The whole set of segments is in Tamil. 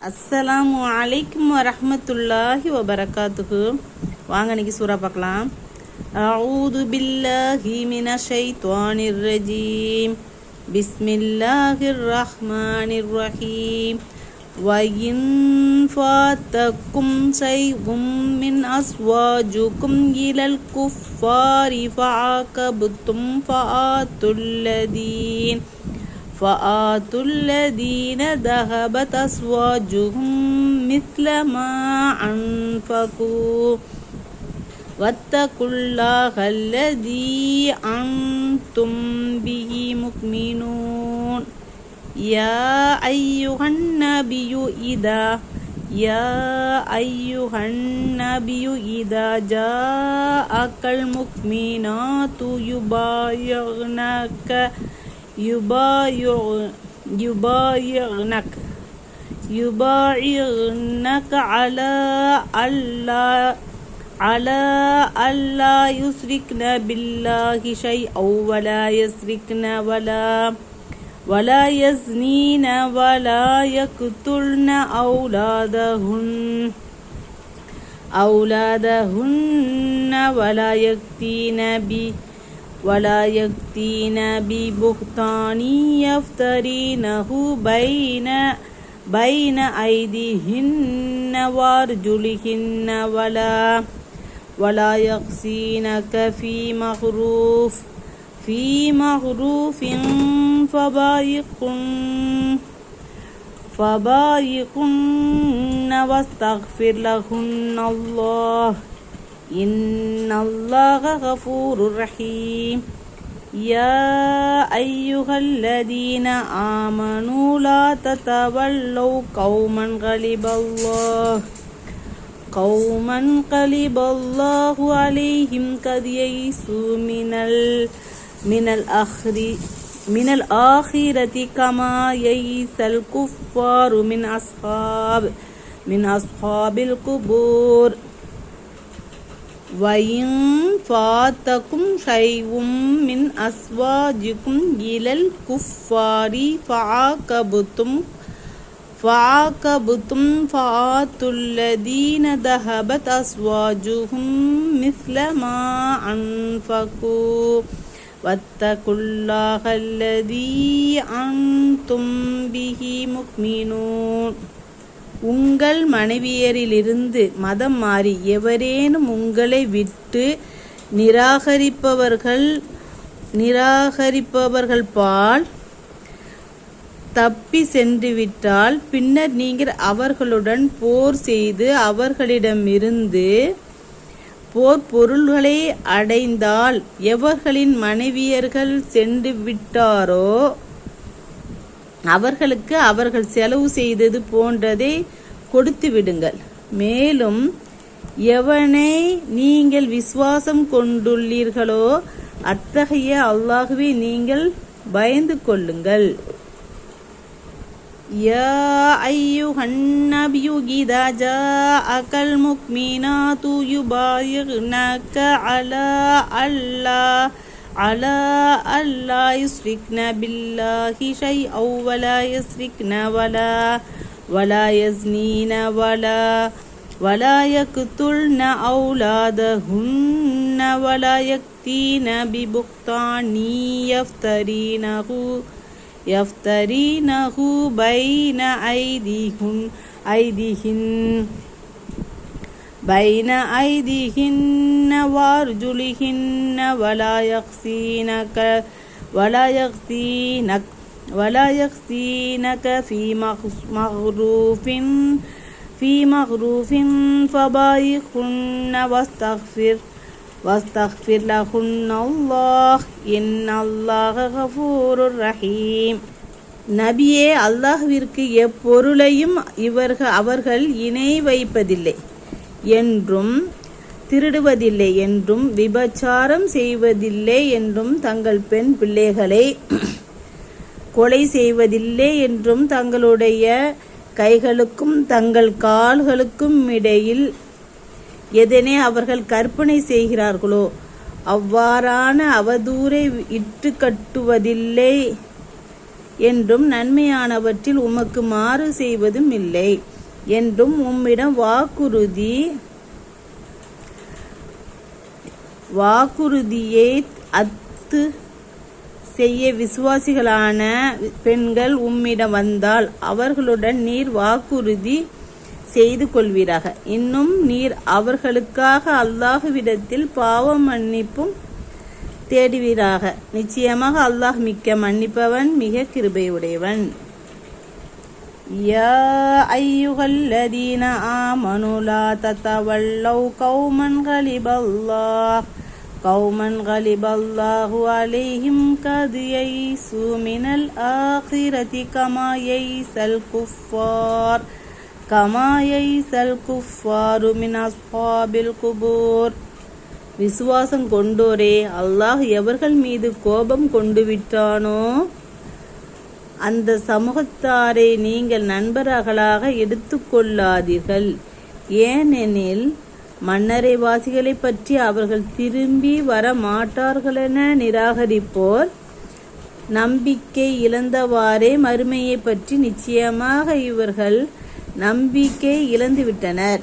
அஸ்ஸலாமு அலைக்கும் வரஹ்மத்துல்லாஹி வபரகாத்துஹு. வாங்க இன்னைக்கு சூரா பார்க்கலாம். அஊது பில்லாஹி மினஷ் ஷைத்வானிர் ரஜீம். பிஸ்மில்லாஹிர் ரஹ்மானிர் ரஹீம். வயின் ஃபாத்தக்கும் ஷைஉம் மின் அஸ்வாஜுக்கும் இலல் குஃபாரி ஃபஅகபுத்தும் فآتوا الذين ذهبت أزواجهم مثل ما أنفقوا واتقوا الله الذي أنتم به مؤمنون. يا أيها النبي إذا جاءك المؤمنات يبايعنك على ألا يشركن بالله شيئا ولا يزنين ولا يقتلن أولادهن ولا يأتين ببهتان يفترينه بين أيديهن وأرجلهن ولا يعصينك في معروف فبايعهن واستغفر لهن الله إن الله غفور رحيم. يا أيها الذين آمنوا لا تتولوا قوما غضب الله عليهم قد يئسوا من الآخرة كما يئس الكفار من أصحاب القبور. وَإِنْ فَاتَكُمْ شَيْءٌ مِّنْ أَزْوَاجِكُمْ إِلَى الْكُفَّارِ فَعَاقَبْتُمْ فَآتُوا الَّذِينَ ذَهَبَتْ أَزْوَاجُهُمْ مِثْلَ مَا أَنْفَقُوا وَاتَّقُوا اللَّهَ الَّذِي أَنْتُمْ بِهِ مُؤْمِنُونَ. உங்கள் மனைவியரிலிருந்து மதம் மாறி எவரேனும் உங்களை விட்டு நிராகரிப்பவர்கள் பால் தப்பி சென்றுவிட்டால் பின்னர் நீங்கள் அவர்களுடன் போர் செய்து அவர்களிடமிருந்து போர் பொருள்களை அடைந்தால் எவர்களின் மனைவியர்கள் சென்று விட்டாரோ அவர்களுக்கு அவர்கள் செலவு செய்தது போன்றதை கொடுத்து விடுங்கள். மேலும் எவனை நீங்கள் விசுவாசம் கொண்டுள்ளீர்களோ அத்தகைய அல்லாஹ்வை நீங்கள் பயந்து கொள்ளுங்கள். யா அய்யுஹன் நபியு இதா ஜாஅகல் முஃமினாத்து யுபாயிஅனக على ألا يشركن بالله شيئا ولا يزنين ولا يقتلن أولادهن ولا يأتين ببهتان يفترينه بين أيديهن وأرجلهن ولا يعصينك في معروف فبايعهن واستغفر لهن الله إن الله غفور رحيم. நபியே, அல்லாஹ்விற்கு எப்பொருளையும் அவர்கள் இணை வைப்பதில்லை என்றும் திருடுவதில்லை என்றும் விபச்சாரம் செய்வதில்லை என்றும் தங்கள் பெண் பிள்ளைகளை கொலை செய்வதில்லை என்றும் தங்களுடைய கைகளுக்கும் தங்கள் கால்களுக்கும் இடையில் எதனை அவர்கள் கற்பனை செய்கிறார்களோ அவ்வாறான அவதூறை இட்டு கட்டுவதில்லை என்றும் நன்மையானவற்றில் உமக்கு மாறு செய்வதும் இல்லை. என்றும் உம்மிடம் வாக்குறுதியை அத்து செய்ய விசுவாசிகளான பெண்கள் உம்மிடம் வந்தால் அவர்களுடன் நீர் வாக்குறுதி செய்து கொள்வீராக. இன்னும் நீர் அவர்களுக்காக அல்லாஹ்விடத்தில் பாவ மன்னிப்பும் தேடுவீராக. நிச்சயமாக அல்லாஹ் மிக்க மன்னிப்பவன், மிக கிருபையுடையவன். யா அய்யுஹல்லதீன ஆமனு லா ததவல்லவ் கௌமன் கலிபல்லாஹு அலைஹிம் கத் யைஸு மினல் ஆகிரதி கமா யைஸல் குஃபாரு மின் அஸ்ஹாபில் குபூர். விசுவாசம் கொண்டோரே, அல்லாஹ் எவர்கள் மீது கோபம் கொண்டு விட்டானோ அந்த சமூகத்தாரை நீங்கள் நண்பர்களாக எடுத்துக்கொள்ளாதீர்கள். ஏனெனில் மன்னரைவாசிகளை பற்றி அவர்கள் திரும்பி வர மாட்டார்களென நிராகரிப்போர் நம்பிக்கை இழந்தவாறே மறுமையை பற்றி நிச்சயமாக இவர்கள் நம்பிக்கை இழந்துவிட்டனர்.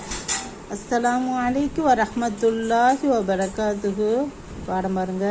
அஸ்ஸலாமு அலைக்கும் வரஹ்மத்துல்லாஹி வபரகாத்துஹு. பாடம் பாருங்க.